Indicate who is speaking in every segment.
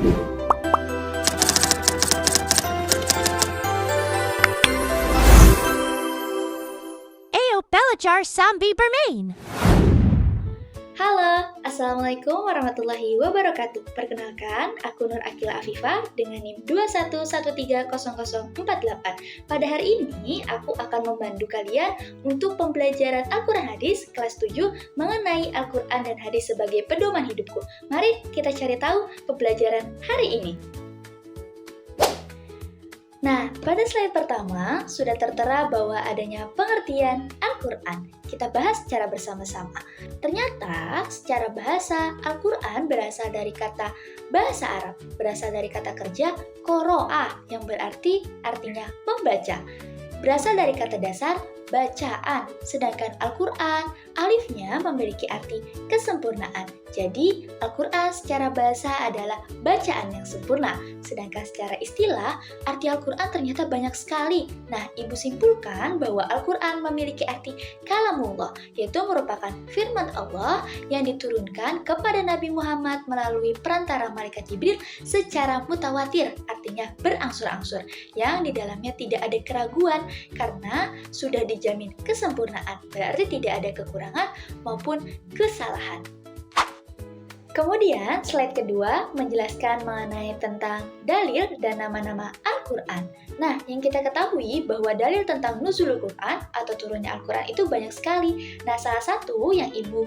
Speaker 1: Ayo Pelajar Sambil Bermain.
Speaker 2: Halo, Assalamualaikum warahmatullahi wabarakatuh. Perkenalkan, aku Nur Akila Afifah dengan NIM 21130048. Pada hari ini, aku akan membantu kalian untuk pembelajaran Al-Quran Hadis kelas 7 mengenai Al-Quran dan Hadis sebagai pedoman hidupku. Mari kita cari tahu pembelajaran hari ini. Nah, pada slide pertama sudah tertera bahwa adanya pengertian Al-Quran. Kita bahas secara bersama-sama. Ternyata secara bahasa, Al-Quran berasal dari kata bahasa Arab, berasal dari kata kerja qoro'ah yang berarti artinya membaca. Berasal dari kata dasar bacaan, sedangkan Al-Quran alifnya memiliki arti kesempurnaan. Jadi, Al-Quran secara bahasa adalah bacaan yang sempurna, sedangkan secara istilah, arti Al-Quran ternyata banyak sekali. Nah, Ibu simpulkan bahwa Al-Quran memiliki arti kalamullah, yaitu merupakan firman Allah yang diturunkan kepada Nabi Muhammad melalui perantara malaikat Jibril secara mutawatir, artinya berangsur-angsur, yang di dalamnya tidak ada keraguan karena sudah dijamin kesempurnaan, berarti tidak ada kekurangan maupun kesalahan. Kemudian, slide kedua menjelaskan mengenai tentang dalil dan nama-nama Al-Quran. Nah, yang kita ketahui bahwa dalil tentang nuzulul Quran atau turunnya Al-Quran itu banyak sekali. Nah, salah satu yang Ibu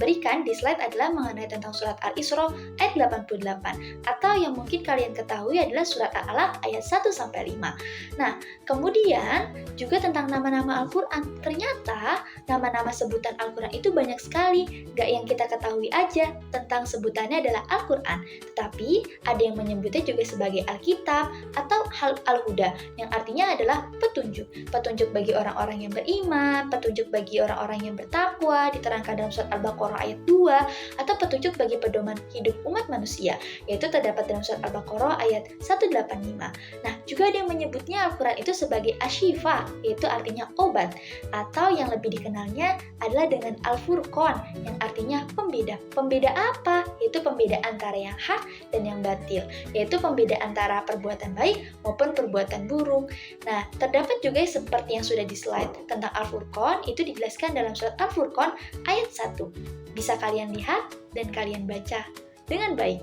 Speaker 2: berikan di slide adalah mengenai tentang surat Al-Isra ayat 88. Atau yang mungkin kalian ketahui adalah surat Al-Alaq ayat 1-5. Nah, kemudian juga tentang nama-nama Al-Quran. Ternyata nama-nama sebutan Al-Quran itu banyak sekali. Gak yang kita ketahui aja tentang sebutannya adalah Al-Quran, tetapi ada yang menyebutnya juga sebagai Alkitab atau Al-Huda, yang artinya adalah petunjuk. Petunjuk bagi orang-orang yang beriman, petunjuk bagi orang-orang yang bertakwa, diterangkan dalam surat Al-Baqarah ayat 2, atau petunjuk bagi pedoman hidup umat manusia, yaitu terdapat dalam surat Al-Baqarah ayat 185. Nah, juga ada yang menyebutnya Al-Quran itu sebagai Ashifa, yaitu artinya obat, atau yang lebih dikenalnya adalah dengan Al-Furqan, yang artinya pembeda. Pembeda apa? Yaitu pembeda antara yang hak dan yang batil, yaitu pembeda antara perbuatan baik maupun perbuatan buruk. Nah, terdapat juga seperti yang sudah di slide tentang Al-Furqan, itu dijelaskan dalam surat Al-Furqan ayat 1. Bisa kalian lihat dan kalian baca dengan baik.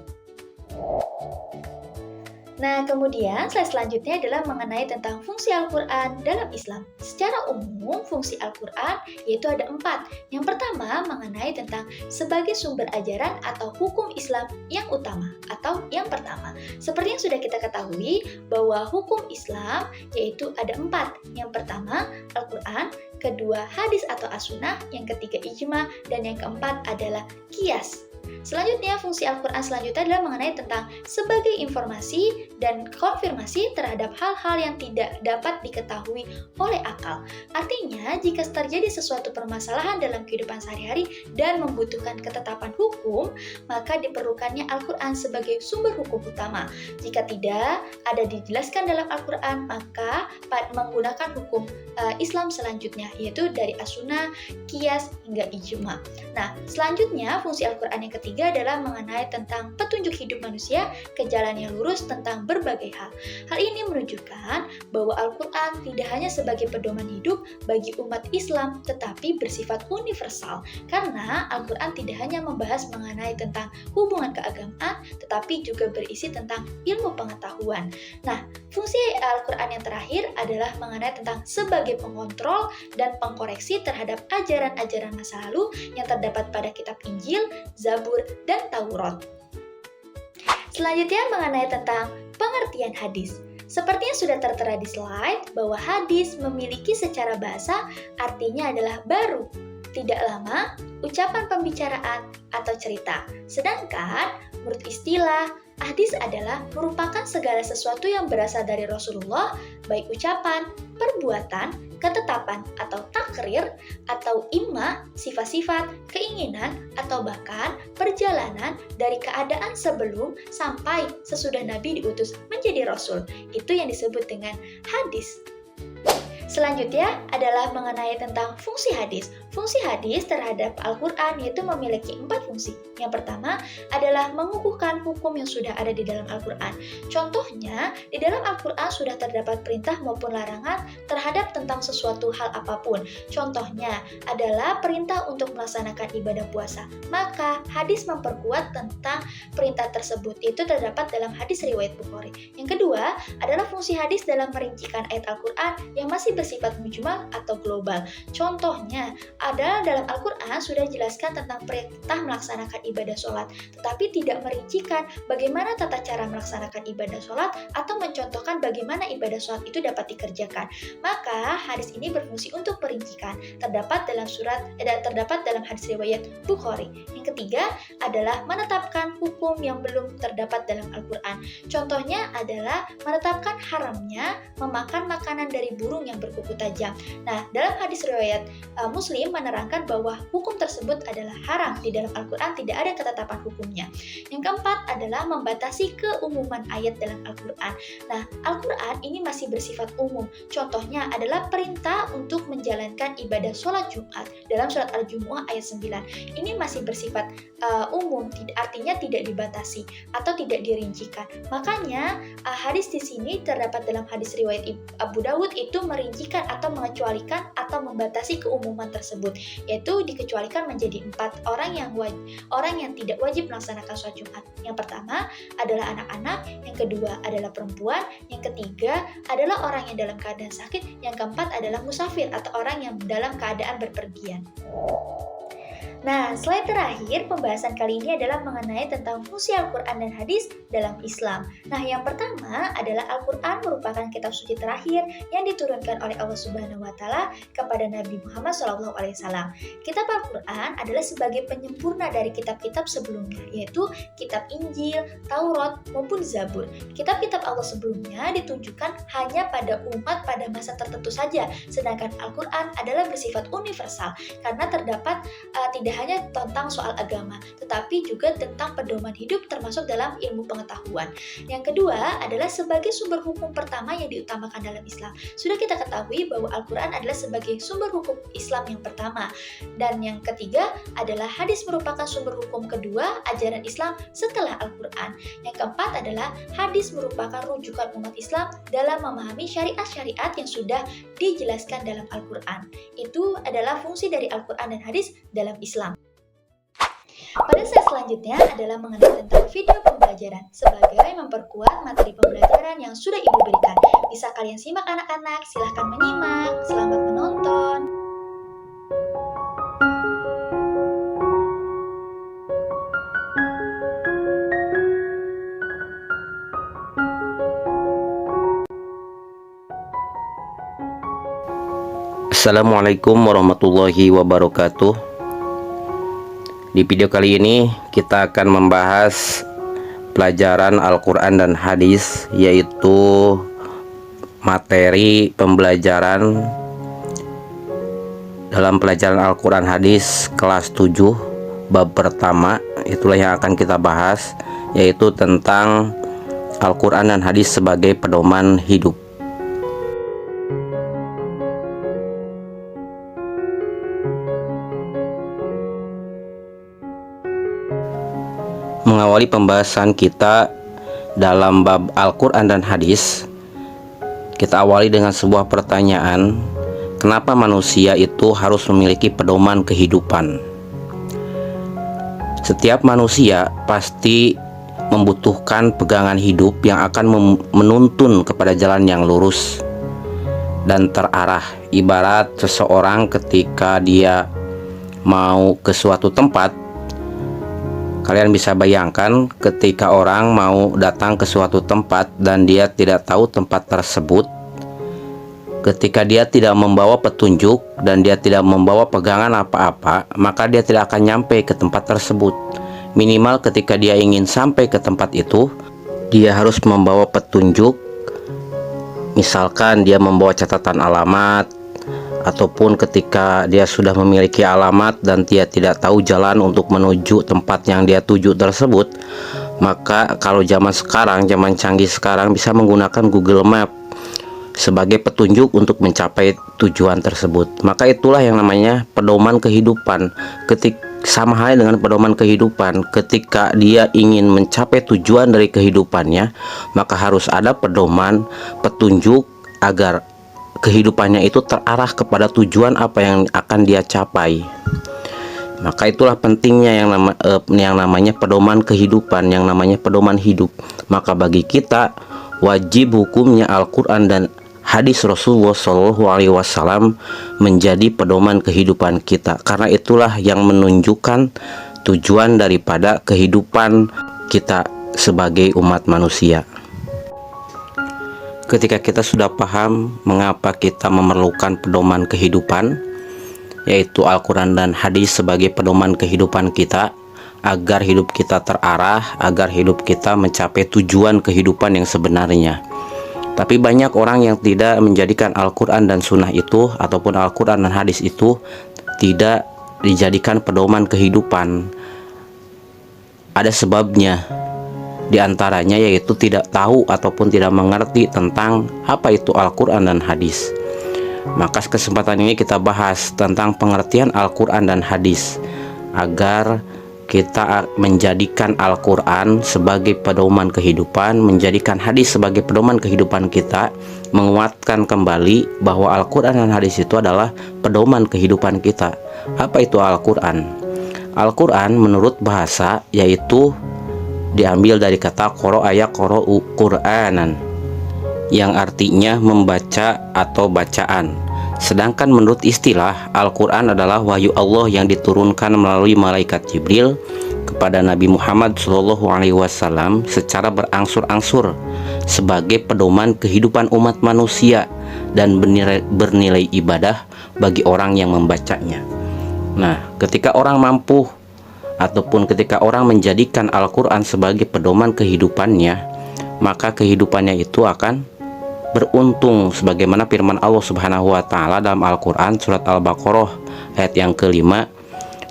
Speaker 2: Nah, kemudian slide selanjutnya adalah mengenai tentang fungsi Al-Quran dalam Islam. Secara umum, fungsi Al-Quran yaitu ada 4. Yang pertama, mengenai tentang sebagai sumber ajaran atau hukum Islam yang utama atau yang pertama. Seperti yang sudah kita ketahui bahwa hukum Islam yaitu ada 4. Yang pertama, Al-Quran, kedua, hadis atau as-sunnah, yang ketiga, ijma, dan yang keempat adalah qiyas. Selanjutnya, fungsi Al-Quran selanjutnya adalah mengenai tentang sebagai informasi dan konfirmasi terhadap hal-hal yang tidak dapat diketahui oleh akal. Artinya, jika terjadi sesuatu permasalahan dalam kehidupan sehari-hari dan membutuhkan ketetapan hukum, maka diperlukannya Al-Quran sebagai sumber hukum utama. Jika tidak ada dijelaskan dalam Al-Quran, maka menggunakan hukum Islam selanjutnya, yaitu dari as-sunnah, qiyas, hingga ijma. Nah, selanjutnya fungsi Al-Quran yang ketiga adalah mengenai tentang petunjuk hidup manusia ke jalan yang lurus tentang berbagai hal. Hal ini menunjukkan bahwa Al-Quran tidak hanya sebagai pedoman hidup bagi umat Islam, tetapi bersifat universal. Karena Al-Quran tidak hanya membahas mengenai tentang hubungan keagamaan, tetapi juga berisi tentang ilmu pengetahuan. Nah, fungsi Al-Quran yang terakhir adalah mengenai tentang sebagai pengontrol dan pengkoreksi terhadap ajaran-ajaran masa lalu yang terdapat pada kitab Injil, Zabur, dan Taurat. Selanjutnya mengenai tentang pengertian hadis. Seperti yang sudah tertera di slide, bahwa hadis memiliki secara bahasa artinya adalah baru, tidak lama, ucapan pembicaraan, atau cerita. Sedangkan menurut istilah, hadis adalah merupakan segala sesuatu yang berasal dari Rasulullah, baik ucapan, perbuatan, ketetapan atau takrir, atau imma, sifat-sifat, keinginan, atau bahkan perjalanan dari keadaan sebelum sampai sesudah Nabi diutus menjadi Rasul. Itu yang disebut dengan hadis. Selanjutnya adalah mengenai tentang fungsi hadis. Fungsi hadis terhadap Al-Quran yaitu memiliki 4 fungsi. Yang pertama adalah mengukuhkan hukum yang sudah ada di dalam Al-Quran. Contohnya, di dalam Al-Quran sudah terdapat perintah maupun larangan terhadap tentang sesuatu hal apapun. Contohnya adalah perintah untuk melaksanakan ibadah puasa. Maka hadis memperkuat tentang perintah tersebut. Itu terdapat dalam hadis riwayat Bukhari. Yang kedua adalah fungsi hadis dalam merincikan ayat Al-Quran yang masih bersifat mujmal atau global. Contohnya adalah dalam Al-Quran sudah dijelaskan tentang perintah melaksanakan ibadah sholat, tetapi tidak merincikan bagaimana tata cara melaksanakan ibadah sholat atau mencontohkan bagaimana ibadah sholat itu dapat dikerjakan. Maka hadis ini berfungsi untuk merincikan, terdapat dalam hadis riwayat Bukhari. Yang ketiga adalah menetapkan hukum yang belum terdapat dalam Al-Quran. Contohnya adalah menetapkan haramnya memakan makanan dari burung yang berkuku tajam. Nah, dalam hadis riwayat Muslim menerangkan bahwa hukum tersebut adalah haram. Di dalam Al-Quran tidak ada ketetapan hukumnya. Yang keempat adalah membatasi keumuman ayat dalam Al-Quran. Nah, Al-Quran ini masih bersifat umum. Contohnya adalah perintah untuk menjalankan ibadah sholat Jumat dalam surat Al-Jumu'ah ayat 9. Ini masih bersifat umum, artinya tidak dibatasi atau tidak dirincikan. Makanya hadis di sini terdapat dalam hadis riwayat Abu Dawud itu merincikan atau mengecualikan atau membatasi keumuman tersebut, yaitu dikecualikan menjadi 4 orang yang tidak wajib melaksanakan sholat Jumat. Yang pertama adalah anak-anak, yang kedua adalah perempuan, yang ketiga adalah orang yang dalam keadaan sakit, yang keempat adalah musafir atau orang yang dalam keadaan berpergian. Nah, slide terakhir pembahasan kali ini adalah mengenai tentang fungsi Al-Quran dan hadis dalam Islam. Nah, yang pertama adalah Al-Quran merupakan kitab suci terakhir yang diturunkan oleh Allah Subhanahu wa Ta'ala kepada Nabi Muhammad SAW. Kitab Al-Quran adalah sebagai penyempurna dari kitab-kitab sebelumnya, yaitu kitab Injil, Taurat, maupun Zabur. Kitab-kitab Allah sebelumnya ditunjukkan hanya pada umat pada masa tertentu saja, sedangkan Al-Quran adalah bersifat universal karena terdapat tidak hanya tentang soal agama, tetapi juga tentang pedoman hidup termasuk dalam ilmu pengetahuan. Yang kedua adalah sebagai sumber hukum pertama yang diutamakan dalam Islam. Sudah kita ketahui bahwa Al-Quran adalah sebagai sumber hukum Islam yang pertama. Dan yang ketiga adalah hadis merupakan sumber hukum kedua ajaran Islam setelah Al-Quran. Yang keempat adalah hadis merupakan rujukan umat Islam dalam memahami syariat-syariat yang sudah dijelaskan dalam Al-Quran. Itu adalah fungsi dari Al-Quran dan hadis dalam Islam. Pada slide selanjutnya adalah mengenai tentang video pembelajaran sebagai memperkuat materi pembelajaran yang sudah Ibu berikan. Bisa kalian simak anak-anak, silahkan menyimak. Selamat menonton.
Speaker 3: Assalamualaikum warahmatullahi wabarakatuh. Di video kali ini kita akan membahas pelajaran Al-Quran dan hadis, yaitu materi pembelajaran dalam pelajaran Al-Quran hadis kelas 7 bab pertama. Itulah yang akan kita bahas, yaitu tentang Al-Quran dan hadis sebagai pedoman hidup. Mengawali pembahasan kita dalam bab Al-Quran dan hadis, kita awali dengan sebuah pertanyaan: kenapa manusia itu harus memiliki pedoman kehidupan? Setiap manusia pasti membutuhkan pegangan hidup yang akan menuntun kepada jalan yang lurus dan terarah. Ibarat seseorang ketika dia mau ke suatu tempat, kalian bisa bayangkan ketika orang mau datang ke suatu tempat dan dia tidak tahu tempat tersebut, ketika dia tidak membawa petunjuk dan dia tidak membawa pegangan apa-apa, maka dia tidak akan nyampe ke tempat tersebut. Minimal ketika dia ingin sampai ke tempat itu, dia harus membawa petunjuk. Misalkan dia membawa catatan alamat, ataupun ketika dia sudah memiliki alamat dan dia tidak tahu jalan untuk menuju tempat yang dia tuju tersebut, maka kalau zaman sekarang, zaman canggih sekarang, bisa menggunakan Google Map. sebagai petunjuk untuk mencapai tujuan tersebut. Maka itulah yang namanya pedoman kehidupan. Sama halnya dengan pedoman kehidupan, ketika dia ingin mencapai tujuan dari kehidupannya, maka harus ada pedoman, petunjuk agar kehidupannya itu terarah kepada tujuan apa yang akan dia capai. Maka itulah pentingnya yang namanya pedoman kehidupan, yang namanya pedoman hidup. Maka bagi kita wajib hukumnya Al-Quran dan hadis Rasulullah SAW menjadi pedoman kehidupan kita, karena itulah yang menunjukkan tujuan daripada kehidupan kita sebagai umat manusia. Ketika kita sudah paham mengapa kita memerlukan pedoman kehidupan, yaitu Al-Quran dan hadis sebagai pedoman kehidupan kita, agar hidup kita terarah, agar hidup kita mencapai tujuan kehidupan yang sebenarnya. Tapi banyak orang yang tidak menjadikan Al-Quran dan Sunnah itu, ataupun Al-Quran dan hadis itu tidak dijadikan pedoman kehidupan. Ada sebabnya, diantaranya yaitu tidak tahu ataupun tidak mengerti tentang apa itu Al-Quran dan hadis. Maka kesempatan ini kita bahas tentang pengertian Al-Quran dan hadis, agar kita menjadikan Al-Quran sebagai pedoman kehidupan, menjadikan hadis sebagai pedoman kehidupan kita, menguatkan kembali bahwa Al-Quran dan hadis itu adalah pedoman kehidupan kita. Apa itu Al-Quran? Al-Quran menurut bahasa yaitu diambil dari kata qara'a yaqra'u Qur'anan, yang artinya membaca atau bacaan. Sedangkan menurut istilah, Al-Quran adalah wahyu Allah yang diturunkan melalui malaikat Jibril kepada Nabi Muhammad SAW secara berangsur-angsur sebagai pedoman kehidupan umat manusia dan bernilai ibadah bagi orang yang membacanya. Nah, ketika orang mampu ataupun ketika orang menjadikan Al-Quran sebagai pedoman kehidupannya, maka kehidupannya itu akan beruntung, sebagaimana firman Allah Subhanahu wa taala dalam Al-Qur'an surat Al-Baqarah ayat yang kelima,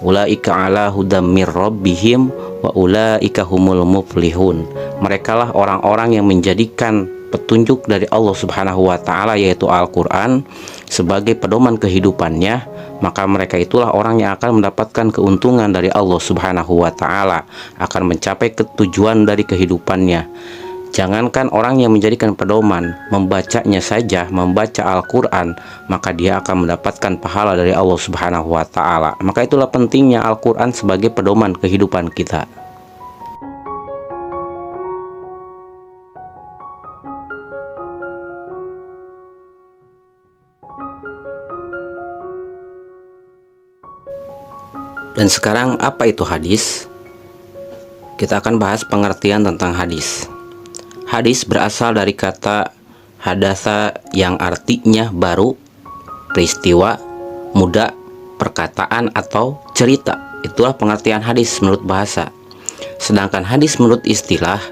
Speaker 3: ulaika ala hudam mir rabbihim wa ulaika humul muflihun. Merekalah orang-orang yang menjadikan petunjuk dari Allah Subhanahu wa taala yaitu Al-Qur'an sebagai pedoman kehidupannya, maka mereka itulah orang yang akan mendapatkan keuntungan dari Allah Subhanahu wa taala, akan mencapai tujuan dari kehidupannya. Jangankan orang yang menjadikan pedoman, membacanya saja, membaca Al-Quran, maka dia akan mendapatkan pahala dari Allah Subhanahu wa ta'ala. Maka itulah pentingnya Al-Quran sebagai pedoman kehidupan kita. Dan sekarang apa itu hadis? Kita akan bahas pengertian tentang hadis. Hadis berasal dari kata hadatsa yang artinya baru, peristiwa, muda, perkataan atau cerita. Itulah pengertian hadis menurut bahasa. Sedangkan hadis menurut istilah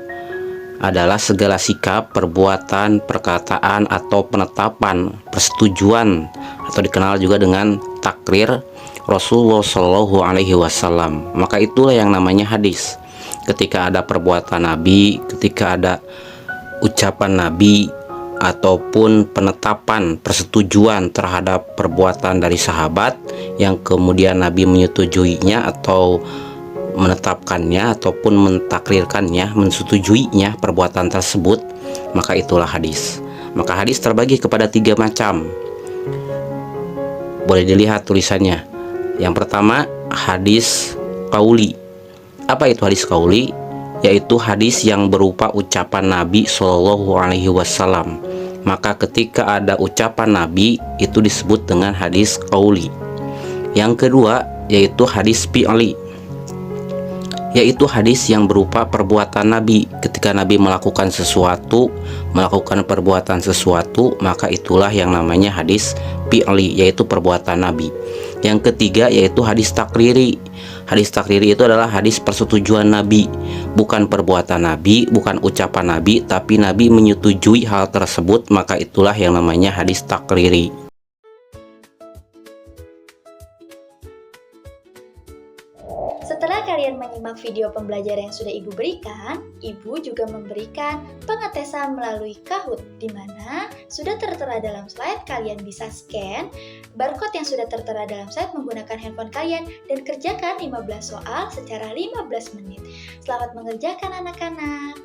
Speaker 3: adalah segala sikap, perbuatan, perkataan atau penetapan, persetujuan atau dikenal juga dengan takrir Rasulullah Shallallahu Alaihi Wasallam. Maka itulah yang namanya hadis. Ketika ada perbuatan Nabi, ketika ada ucapan Nabi, ataupun penetapan persetujuan terhadap perbuatan dari sahabat yang kemudian Nabi menyetujuinya atau menetapkannya ataupun mentakrirkannya, mensetujuinya perbuatan tersebut, maka itulah hadis. Maka hadis terbagi kepada 3 macam. Boleh dilihat tulisannya. Yang pertama, hadis qauli. Apa itu hadis qauli? Yaitu hadis yang berupa ucapan Nabi Shallallahu Alaihi Wasallam. Maka ketika ada ucapan Nabi, itu disebut dengan hadis qauli. Yang kedua yaitu hadis fi'li, yaitu hadis yang berupa perbuatan Nabi. Ketika Nabi melakukan sesuatu, melakukan perbuatan sesuatu, maka itulah yang namanya hadis fi'li, yaitu perbuatan Nabi. Yang ketiga yaitu hadis takriri. Hadis takriri itu adalah hadis persetujuan Nabi, bukan perbuatan Nabi, bukan ucapan Nabi, tapi Nabi menyetujui hal tersebut, maka itulah yang namanya hadis takriri.
Speaker 2: Setelah kalian menyimak menyimak video pembelajaran yang sudah Ibu berikan, Ibu juga memberikan pengetesan melalui Kahoot, di mana sudah tertera dalam slide, kalian bisa scan barcode yang sudah tertera dalam slide menggunakan handphone kalian dan kerjakan 15 soal secara 15 menit. Selamat mengerjakan anak-anak.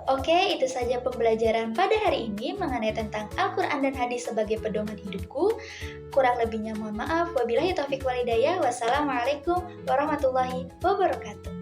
Speaker 2: Oke, itu saja pembelajaran pada hari ini mengenai tentang Al-Quran dan Hadis sebagai pedoman hidupku. Kurang lebihnya mohon maaf. Wabillahi taufiq walhidayah. Wassalamualaikum warahmatullahi wabarakatuh.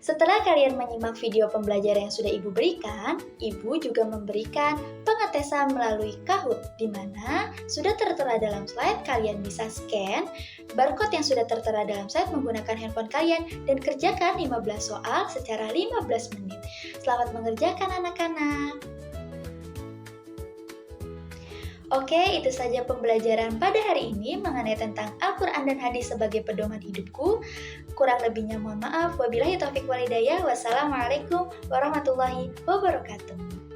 Speaker 2: Setelah kalian menyimak video pembelajaran yang sudah Ibu berikan, Ibu juga memberikan pengetesan melalui Kahoot, di mana sudah tertera dalam slide. Kalian bisa scan barcode yang sudah tertera dalam slide menggunakan handphone kalian dan kerjakan 15 soal secara 15 menit. Selamat mengerjakan anak-anak. Oke, itu saja pembelajaran pada hari ini mengenai tentang Al-Quran dan Hadis sebagai pedoman hidupku. Kurang lebihnya mohon maaf. Wabillahi taufiq walhidayah. Wassalamualaikum warahmatullahi wabarakatuh.